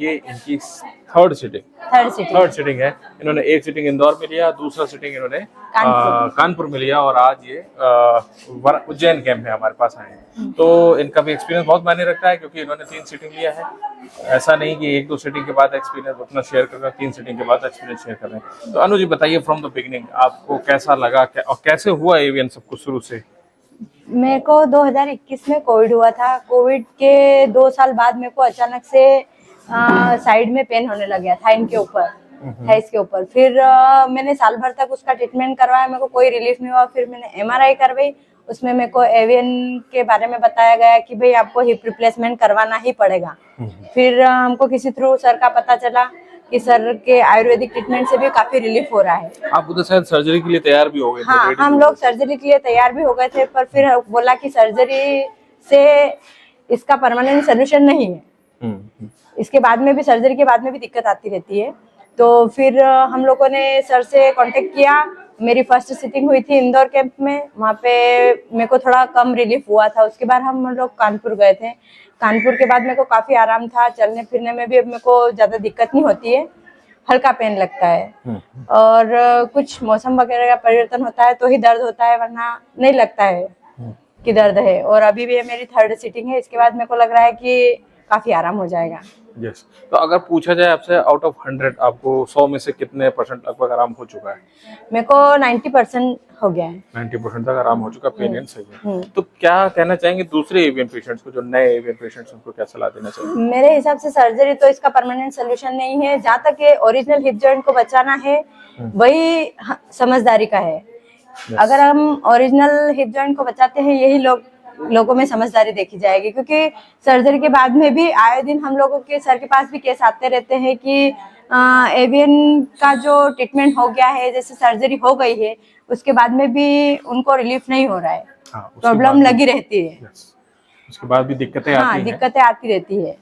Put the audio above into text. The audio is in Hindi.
ये इनकी थर्ड सिटिंग है। इन्होंने एक सिटिंग इंदौर में लिया, दूसरा सिटिंग इन्होंने कानपुर में लिया और आज ये उज्जैन कैंप में हमारे पास आए हैं। तो इनका भी एक्सपीरियंस बहुत मायने रखता है क्योंकि इन्होंने 3 सिटिंग लिया है। ऐसा नहीं कि 1-2 सिटिंग के बाद एक्सपीरियंस अपना शेयर कर रहे हैं, 3 सिटिंग के बाद एक्सपीरियंस शेयर कर रहे हैं। तो अनु जी बताइए फ्रॉम द बिगिनिंग आपको कैसा लगा और कैसे हुआ एवियन सब कुछ शुरू से? मेरे को 2021 में कोविड हुआ था। कोविड के 2 साल बाद मेरे को अचानक से साइड में पेन होने लग गया था, इनके ऊपर, थाइस के ऊपर। फिर मैंने साल भर तक उसका ट्रीटमेंट करवाया, मेरे को कोई रिलीफ नहीं हुआ। फिर मैंने MRI करवाई, उसमें मेरे को एवियन के बारे में बताया गया कि भाई आपको हिप रिप्लेसमेंट करवाना ही पड़ेगा। फिर हमको किसी थ्रू सर का पता चला कि सर के आयुर्वेदिक ट्रीटमेंट से भी काफी रिलीफ हो रहा है। आप उधर शायद सर्जरी के लिए तैयार भी हो गए थे? हाँ, हम लोग सर्जरी के लिए तैयार भी हो गए थे, पर फिर बोला कि सर्जरी से इसका परमानेंट सोल्यूशन नहीं है। इसके बाद में भी, सर्जरी के बाद में भी दिक्कत आती रहती है। तो फिर हम लोगों ने सर से कांटेक्ट किया। मेरी फर्स्ट सिटिंग हुई थी इंदौर कैंप में, वहाँ पे मेरे को थोड़ा कम रिलीफ हुआ था। उसके बाद हम लोग कानपुर गए थे। कानपुर के बाद मेरे को काफी आराम था, चलने फिरने में भी अब मेरे को ज्यादा दिक्कत नहीं होती है, हल्का पेन लगता है। और कुछ मौसम वगैरह का परिवर्तन होता है तो ही दर्द होता है, वरना नहीं लगता है कि दर्द है। और अभी भी मेरी 3rd सिटिंग है, इसके बाद मेरे को लग रहा है कि काफी आराम हो जाएगा। यस। तो अगर पूछा जाए आपसे आउट ऑफ 100 आपको 100 में से कितने % लगभग आराम हो चुका है? मेरे को 90% हो गया है। 90% तक आराम हो चुका, पेन एंड सही है। तो क्या कहना चाहेंगे दूसरे एवियन पेशेंट्स को, जो नए एवियन पेशेंट्स उनको क्या सलाह देना चाहिए? मेरे हिसाब से सर्जरी तो इसका परमानेंट सोल्यूशन नहीं है। जहाँ तक ये ओरिजिनल हिप जॉइंट को बचाना है वही समझदारी का है। अगर हम ओरिजिनल हिप जॉइंट को बचाते हैं, यही लोगों में समझदारी देखी जाएगी। क्योंकि सर्जरी के बाद में भी आए दिन हम लोगों के सर के पास भी केस आते रहते हैं कि एवियन का जो ट्रीटमेंट हो गया है, जैसे सर्जरी हो गई है, उसके बाद में भी उनको रिलीफ नहीं हो रहा है, प्रॉब्लम लगी रहती है। उसके बाद भी दिक्कतें आती हैं। दिक्कतें आती रहती है।